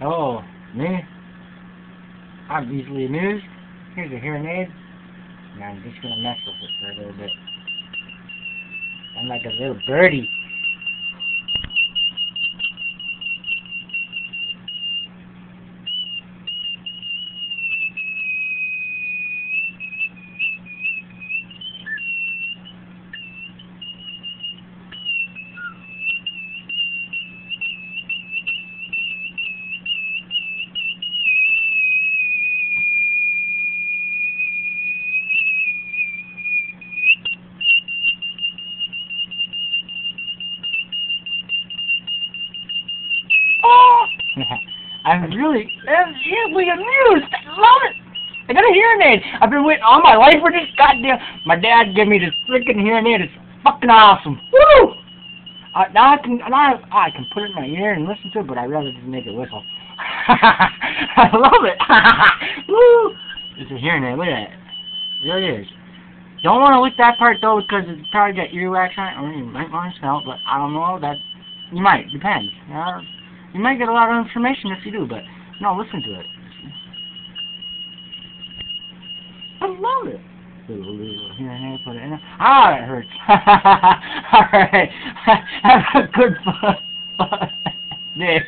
Oh, me? I'm easily amused. Here's a hearing aid. And I'm just gonna mess with it for a little bit. I'm like a little birdie. Oh! I'm really easily amused. I love it. I got a hearing aid. I've been waiting all my life for this goddamn. My dad gave me this freaking hearing aid. It's fucking awesome. Woo! Now I can put it in my ear and listen to it, but I'd rather just make it whistle. I love it. Woo! It's a hearing aid. Look at that. It really is. Don't want to lick that part though because it's probably got earwax on it, or you might want to smell it, but I don't know. That you might. Depends. You might get a lot of information if you do, but no, listen to it. I love it. Here, put it in there. Ah, it hurts. Alright. Have a good day.